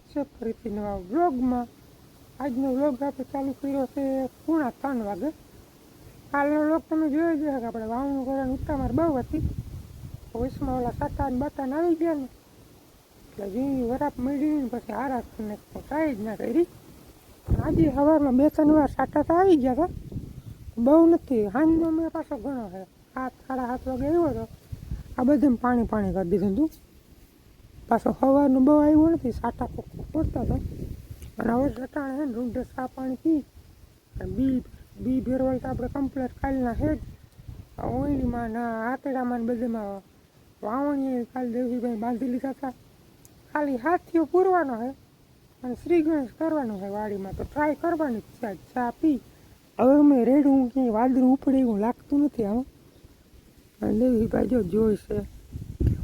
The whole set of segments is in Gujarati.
સ્વાગત છે ફરીથી નવા વ્લોગમાં। આજનો વ્લોગ આપણે ચાલુ કર્યો છે 2:45 વાગે। કાલનો વ્લોગ તમે જોઈ જ હશે કે આપણે વાવણું કરવાની ઉતાવળ બહુ હતી, વચમાં ઓલા સાટાન બાટાન આવી ગયા ને એટલે જે વરાપ મળી ને પછી હારા કરીને ટ્રાય જ ના કરી। આજે સવારમાં 2-3 વાર સાટા તો આવી ગયા હતા, બહુ નથી। સાંજનો મેં પાછો ઘણો છે, 7-7:30 વાગે આવ્યો હતો, આ બધું પાણી કરી દીધું હતું। પાછો સવારનું બહુ આવ્યું નથી, સાટા પડતા હતા। અને હવે જટાણે છે ને રૂંઢે ચા પાણી પી બી ભેરવલ તો આપણે કમ્પ્લેટ કાલના છે જ। ઓઈલીમાં ના આતડામાં બધેમાં વાવણીએ કાલ દેવજીભાઈ બાંધી લીધા હતા। ખાલી હાથીઓ પૂરવાનો છે અને શ્રી ગણેશ કરવાનું છે વાડીમાં, તો ટ્રાય કરવાની જ છે। ચા પી હવે અમે રેડું ક્યાંય વાદળું ઉપડે એવું લાગતું નથી આમાં। અને દેવજીભાઈ જો જોઈશે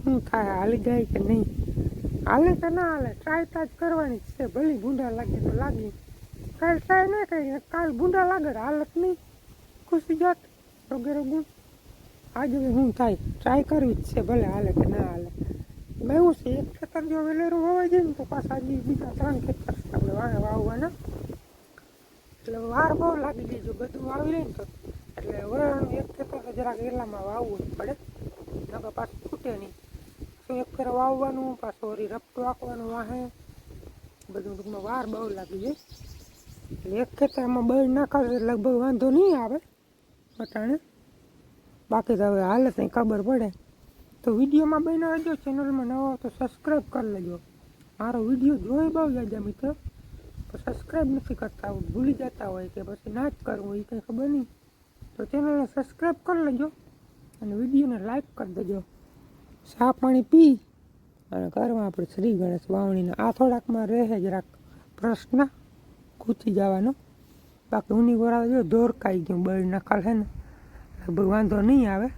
શું થાય, હાલી જાય કે નહીં, હાલે કે ના હાલે, ટ્રાય તો જ કરવાની જ છે। ભલે ભૂંડા લાગે તો લાગી, કાલ ટ્રાય ના કરી, કાલ ભૂંડા લાગે હાલત નહીં, ખુશી જાત વગેરે ગુણ। આજે શું થાય ટ્રાય કરવી જ છે, ભલે હાલે કે ના હાલે। એવું છે એક ખેતર જો વેલેરું હોવાય જાય ને તો પાછા બીજા 3 ખેતર આપણે વાવવાના, એટલે વાર બહુ લાગી જાય જો બધું વાવી લે ને તો। એટલે વરાળનું એક ખેતર તો જરાક વેલામાં વાવવું જ પડે, નકર પાછું ખૂટે નહીં। એક ફેર વાવવાનું, પાછું વળી રપટું આંકવાનું વાહે, બધું ટૂંકમાં વાર બહુ લાગી જાય। એટલે એક ખેતરમાં બળ નાખાવે લગભગ વાંધો નહીં આવે અટાણે, બાકી તો હવે હાલત નહીં ખબર પડે। તો વિડીયોમાં બન્યા રહેજો, ચેનલમાં નવો તો સબસ્ક્રાઈબ કરી લેજો। મારો વિડીયો જોઈ બહુ જાજા મિત્રો તો સબસ્ક્રાઈબ નથી કરતા, ભૂલી જતા હોય કે પછી ના જ કરવું એ કંઈ ખબર નહીં, તો ચેનલને સબસ્ક્રાઈબ કરી લેજો અને વિડીયોને લાઈક કરી દેજો। ચા પાણી પી અને કરવા આપણે શ્રી ગણેશ વાવણીના। આ થોડાકમાં રહે જરાક પ્રશ્ન ખૂચી જવાનો, બાકી ઉની ગોરા જો ધોરકાઈ ગયું બળ નખાલ છે ને, લગભગ વાંધો નહીં આવે।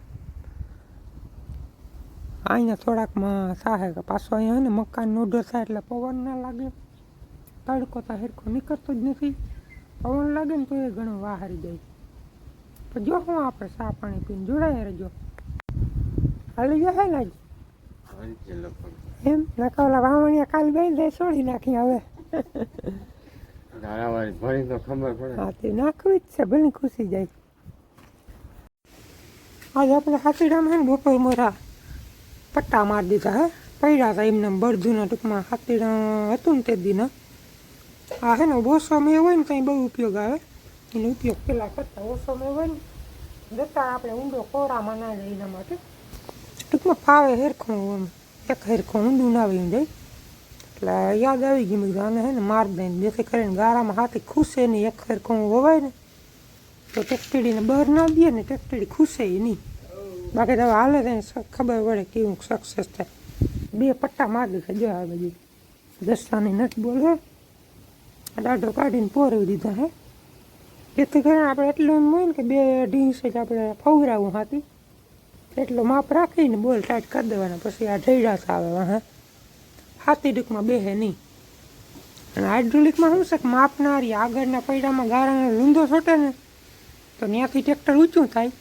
અહીંયા થોડાકમાં થાય કે પાછો અહીંયા ને મકાન ઓઢો થાય એટલે પવન ના લાગે, તડકો તો હેરખો નીકળતો જ નથી, પવન લાગે ને તો એ ઘણું વાહારી જાય। તો જો હું આપણે ચા પાણી પીને જોડાયા રહેજો, હાલી જશે ને જ એમ નકા ઓલા વાવણીયા કાલ બાંધે છોડી નાખી હવે હા તે નાખવી જ છે, ભલે ખુશી જાય। આજે આપણે હાથીડામાં છે ને બપોર મોરા પટ્ટા મારી દીધા હે, પડ્યા હતા એમને બળદુના ટૂંકમાં હાથીડા હતું ને તે દીના। આ હે ને ઓછો મેં હોય ને કંઈ બહુ ઉપયોગ આવે, એનો ઉપયોગ પહેલાં કરતા ઓછો મેં હોય ને જતાં આપણે ઊંડો કોરામાં ના જાય એના માટે, ટૂંકમાં ફાવે હેરખું એમ એક હેરખું ઊંડું ના આવી જાય। એટલે યાદ આવી ગયું મેં આને હે ને માર દઈને, જેથી કરીને ગારામાં હાથી ખુશે નહીં, એક હેરખું હોવાય ને તો ટેક્ટડીને બહાર ના દે ને ટેક્ટડી ખુશે નહીં, બાકી તો હાલે તેને ખબર પડે કેવું સક્સેસ થાય। 2 પટ્ટા મારી દીધા જો આ બધી દસ્તાની નટ બોલ હે દાઢો કાઢીને પોરવી દીધા હે, જેથી કરીને આપણે એટલું એમ હોય ને કે 2 ઢીંસ જ આપણે ફવરાવું હાથી, એટલો માપ રાખીને બોલ ટાઈટ કરી દેવાના, પછી આ ઢૈડા આવે વાહ હાથી ડૂકમાં બેહે નહીં। અને હાઇડ્રોલિકમાં શું છે કે માપનારી આગળના પૈડામાં ગારાનો લૂંદો છોટે ને તો ત્યાંથી ટ્રેક્ટર ઊંચું થાય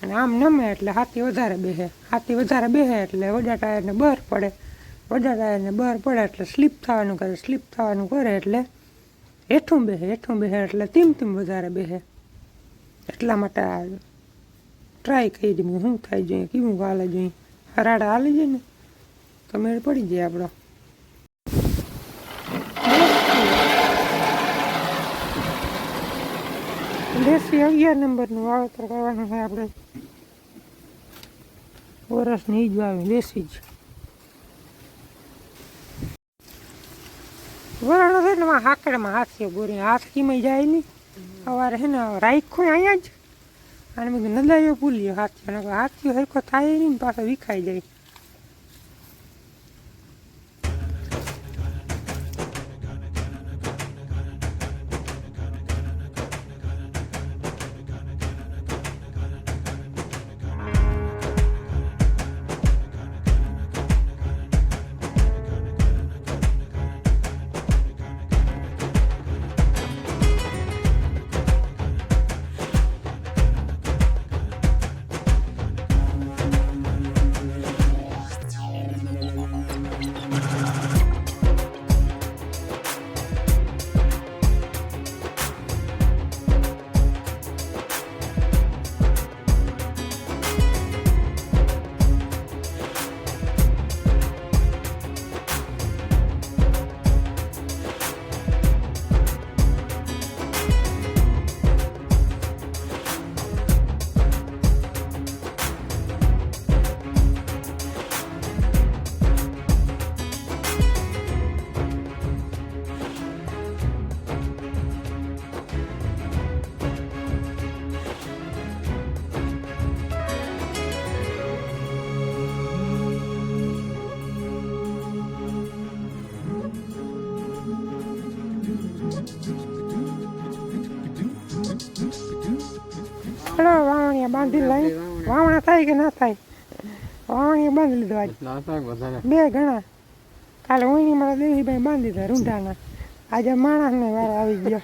અને આમ નમે એટલે હાથી વધારે બેહે, હાથી વધારે બેહે એટલે વડા ટાયરને બહાર પડે, વડા ટાયરને બહાર પડે એટલે સ્લીપ થવાનું કરે, સ્લીપ થવાનું કરે એટલે હેઠું બેહે એટલે તીમ વધારે બેહે। એટલા માટે આ ટ્રાય કરી શું થાય જોઈએ, કેવું હાલે જોઈએ, હરાડા હાલી જાય ને તો મેળ પડી જાય આપણો। દેશી 11 નંબરનું વાવેતર કરવાનું છે આપણે, વરસની જ વાવે દેશી જ વરાણો છે ને હાકડામાં હાથીઓ બોરી હાથીમાં જાય નહીં, સવારે છે ને રાખ્યું અહીંયા જ અને મેં નદાયો ભૂલ્યો હાથીઓ, હાથીઓ હરખો થાય નહીં ને પાછો વિખાઈ જાય। બાંધી લઈ વાવણા થાય કે ના થાય વાવણી બાંધી લીધો આજ 2 ગણા કાલે ઓઈની મારા દેવીભાઈ બાંધી દીધા રૂંઢાના આજે માણસને વારો આવી ગયો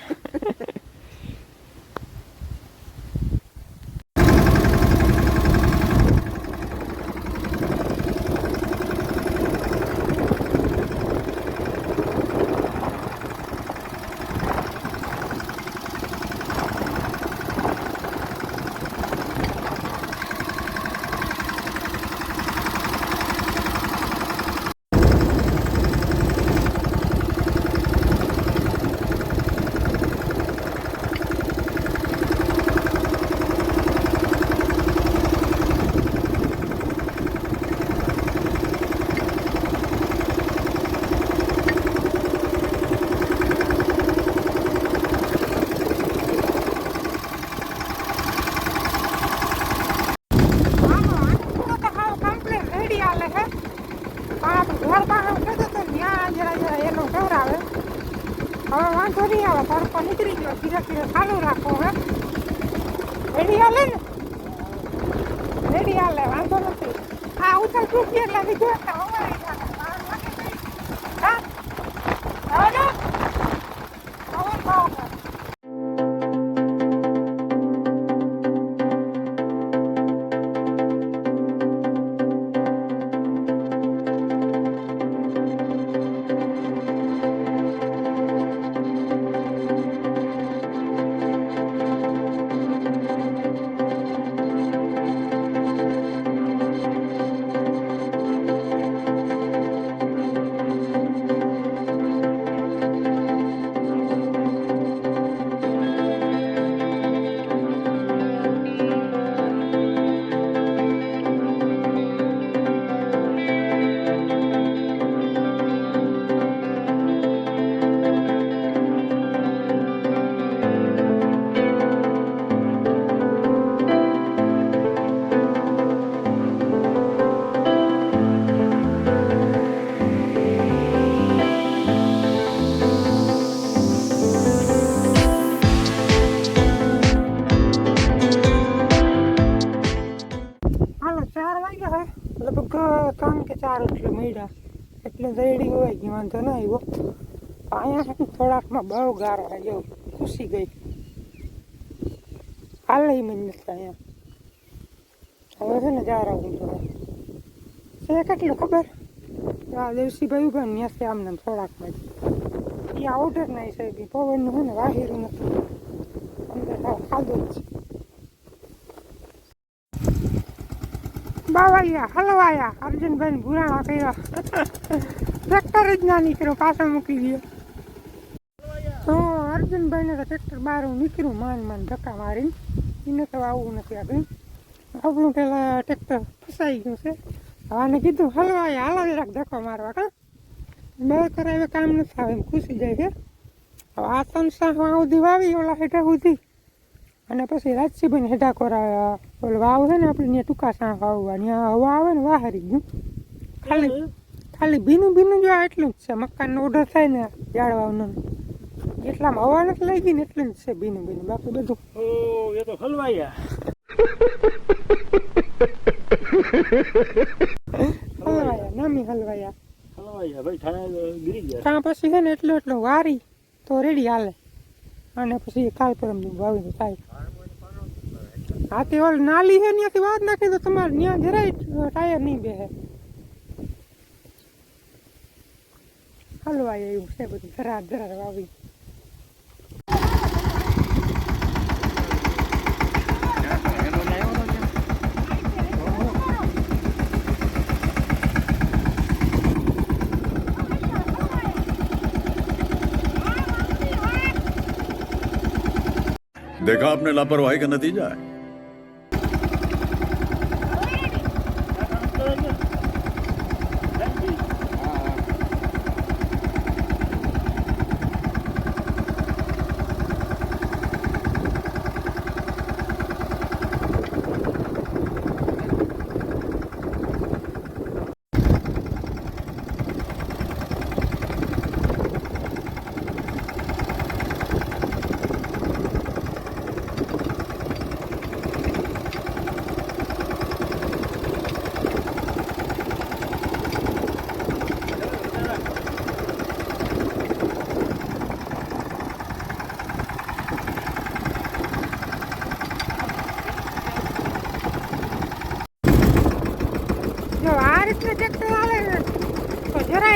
હવે વાંધો નહીં આવે તડકો નીકળી ગયો ધીરે ધીરે ચાલુ રાખો હે રેડી હાલે ને રેડી હાલે વાંધો નથી આ ઉતર ચૂકી એટલે બીજું એટલે હવાઈ લગભગ 3 કે 4 એટલે મળ્યા એટલે રેડી હોય ગઈ વાંધો ના આવ્યો અહીંયા થોડાકમાં બહુ ગારો આવ્યો ખુશી ગઈ હાલ મને નથી અહીંયા હવે છે ને જાર આવું છે કેટલું ખબર આ દેવસીભાઈ ઉભા ને ત્યાંથી આમને થોડાકમાં જ ત્યાં ઓર્ડર નહીં સાહેબ પવનનું છે ને વાહેરું નથી અંદર ખાધું જ છે બાવાયા હલવાયા અર્જુનભાઈ ભૂરાણા કર્યા ટ્રેક્ટર જ ના નીકળ્યો પાછળ મૂકી ગયો તો અર્જુનભાઈને તો ટ્રેક્ટર બહાર નીકળ્યું માન ધક્કા મારીને એને તો આવવું નથી આગળ આપણું પેલા ટ્રેક્ટર ફસાઈ ગયું છે આને કીધું હલવાયા હલાવી રાખ ધક્કો મારવા કા બહુ કરાવે કામ નથી આવે એમ ખુશી જાય છે હવે આ 3 સાહ સુધી વાવી ઓલા હેઠા સુધી અને પછી રાજસીભાઈને હેઠા કરાવ્યા ઓલો વાવ છે ને આપણે ત્યાં ટૂંકા સાં વાવવા ત્યાં હવા આવે ને વાહરી ગયું ખાલી ભીનું જો એટલું જ છે મકાનનો ઓર્ડર થાય ને ઝાડવાનું એટલામાં હવા નથી લઈ ગઈ ને એટલું જ છે ભીનું બાકી બધું એ તો હલવાયા નામી હલવાયા ભાઈ ગીરી ગયા ત્યાં પછી છે ને એટલું વારી તો રેડી હાલે અને પછી કાલ પરમ વાવીને થાય હા તે ઓલ નાલી છે ત્યાંથી વાત નાખી તો તમારે ત્યાં જરાય ટાયર નહીં બેસે હલવાય એવું છે બધું ધરાર વાવી देखा आपने लापरवाही का नतीजा है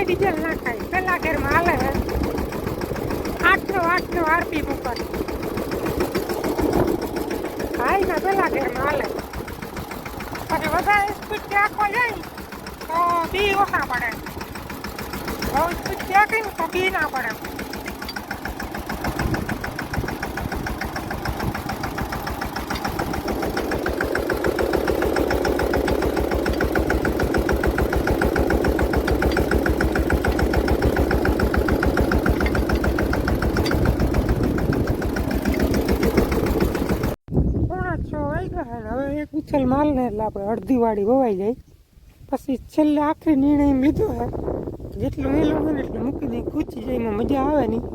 ડીઝલ ના ખાય પેલા ઘરમાં હાલે હે 8 આરપી ઉપર હાઈ ના પેલા ઘરમાં હાલે પછી વધારે સ્પીડ રાખવા જાય તો બી ઓછા પડે બહુ સ્પીડ રાખી ને તો બી ના પડે હવે એક ઉછલ માલ ને એટલે આપણે અડધી વાડી વવાઈ જાય પછી છેલ્લે આખરી નિર્ણય એમ લીધો હે જેટલું વહેલું હોય ને એટલે મૂકી દઈ ખૂચી જાય એમાં મજા આવે નહીં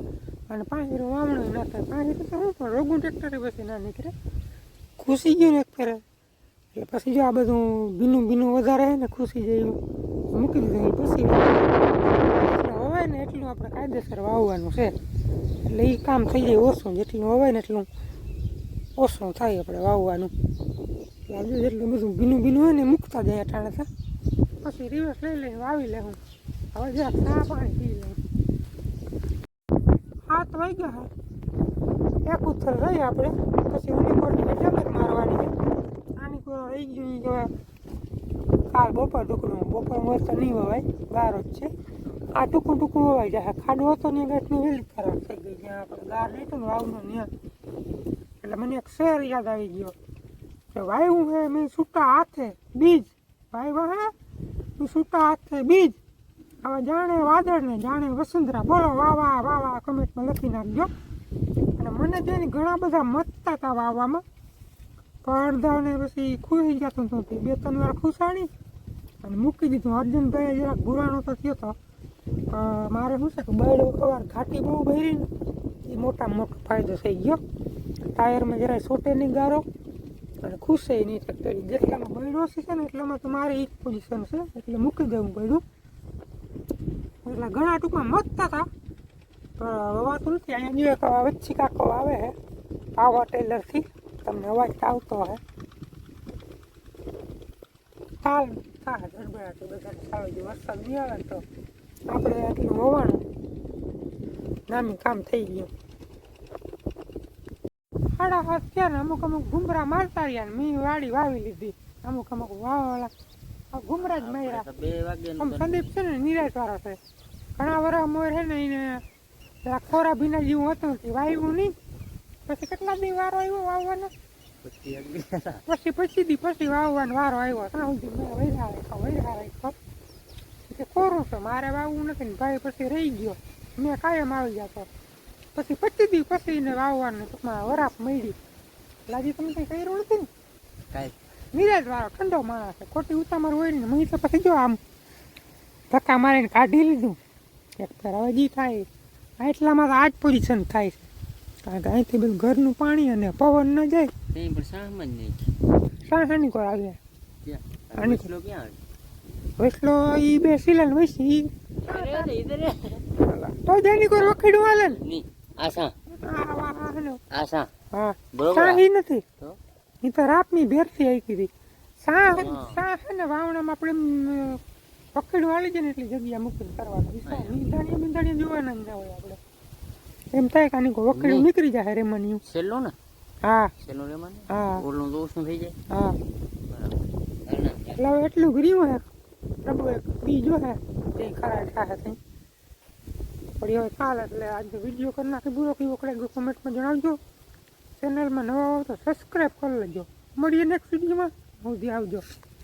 અને પાંહેરું વાવણું ના થાય પાંહેરું તો શું પણ રોગું ટ્રેક્ટરે પછી ના નીકળે ખુશી ગયું ને એક ફેરે એટલે પછી જો આ બધું ભીનું વધારે હે ને ખુશી જાય એવું મૂકી દીધું પછી એટલે વવાય ને એટલું આપણે કાયદેસર વાવવાનું છે એટલે એ કામ થઈ જાય ઓછું જેટલું વવાય ને એટલું ઓછું થાય આપણે વાવવાનું એટલે જેટલું બધું ભીનું હોય ને મૂકતા જાય અટાણે પછી રિવર્સ લઈ લઈને વાવી લેવું હવે જરાક ચા પાણી પી લઉં 7 વાગ્યા હે એક ઉથલ રહી આપણે પછી ઉની જમત મારવાની છે આની કોઈ રહી ગયું જો કાલ બપોર મળે તો નહીં વવાય 12 જ છે આ ટૂંકું વવાઈ જાય ખાડો હતો ને ગાંઠની વેલી ખરાબ થઈ ગઈ જ્યાં આપણે ગાર લીધું ને વાવનો ત્યાં એટલે મને એક શેર યાદ આવી ગયો કે વાવ્યું હે મેં છૂટા હાથે બીજ વાવ્યા હે મેં છૂટા હાથે બીજ હવે જાણે વાદળ ને જાણે વસુંધરા બોલો વાવા કમેન્ટમાં લખી નાખજો અને મને તેની ઘણા બધા મતતા હતા વાવવામાં પણ અડધાને પછી ખુશી જતું નહોતી 2-3 વાર ખુશાણી અને મૂકી દીધું અર્જુનભાઈ જરાક ભૂરાણો તો થયો હતો મારે શું છે કે બળો સવાર ઘાટી બહુ ભરી ને એ મોટામાં મોટો ફાયદો થઈ ગયો ટાયરમાં જરાય સોટે નહીં ગારો અને ખુશે નહીં ટ્રેક્ટર જેટલામાં બળો છે ને એટલામાં તો મારી એક પોઝિશન છે એટલે મૂકી દેવું પડ્યું એટલે ઘણા ટૂંકમાં મતતા હતા પણ વવાતું નથી અહીંયા જો એક વચ્ચી કાકો આવે છે પાવા ટેલરથી તમને અવાજ આવતો હે તાલ થાય ગડબડાટી બધાને સાવ જો વરસાદ નહીં આવે ને તો આપણે એટલું હોવાનું નામી કામ થઈ ગયું 7:30 થયા ને અમુક ઘુમરા મારતા રહ્યા ને મેં વાડી વાવી લીધી અમુક વાવવાળા ઘુમરા જ માર્યા આમ સંદીપ છે ને નિરાશ વાળો છે ઘણા વર્ષ મોર છે ને એને ખોરા ભીના જેવું હતું નથી વાવ્યું નહીં પછી કેટલા દી વારો આવ્યો વાવવાનો પછી વાવવાનો વારો આવ્યો ત્યાં સુધી મેં વૈરા રાખ્યો કે કોરું છે મારે વાવવું નથી ને ભાઈ પછી રહી ગયો મેં કાયમ આવી જતો પછી 25 દી પછી એને વાવવાનું ટૂંકમાં વરાપ મળી લાજી તમે કંઈ કર્યું નથી ને કાંઈ નિરાજ વાળો ઠંડો માણસ છે ખોટી ઉતામર હોય ને મેં તો પછી જો આમ ધક્કા મારીને કાઢી લીધું એક ફેર હવે જી થાય એટલામાં તો આ જ પોઝિશન થાય છે કારણ કે અહીંથી બધું ઘરનું પાણી અને પવન ન જાય સાની કોર આવે વૈસલો એ 2 સિલન વૈસી તો જાની કોર વખેડું હાલે ને સાહી નથી એ તો રાપની ભેરથી આવી હતી સા હે ને વાવણામાં આપણે પકડું વાળી જાય ને એટલી જગ્યા મૂકીને કરવાનું મીંધાણીયા જોવાના ના હોય આપણે એમ થાય કે આની વકડું નીકળી જાય રેમણિયું છેલ્લો ને હા છેલ્લો રેમણ હા ઓલું તો ઓછું થઈ જાય હા એટલે હવે એટલું ગરીયું હે પ્રભુ એક બીજો હે તે ખરા થાય છે પણ હવે કાલ એટલે આજે વિડીયો કરી નાખી પૂરો કેવો કરે કોમેન્ટમાં જણાવજો ચેનલમાં નવા હો તો સબસ્ક્રાઈબ કરી લેજો મળીએ નેક્સ્ટ વિડીયોમાં સુધી આવજો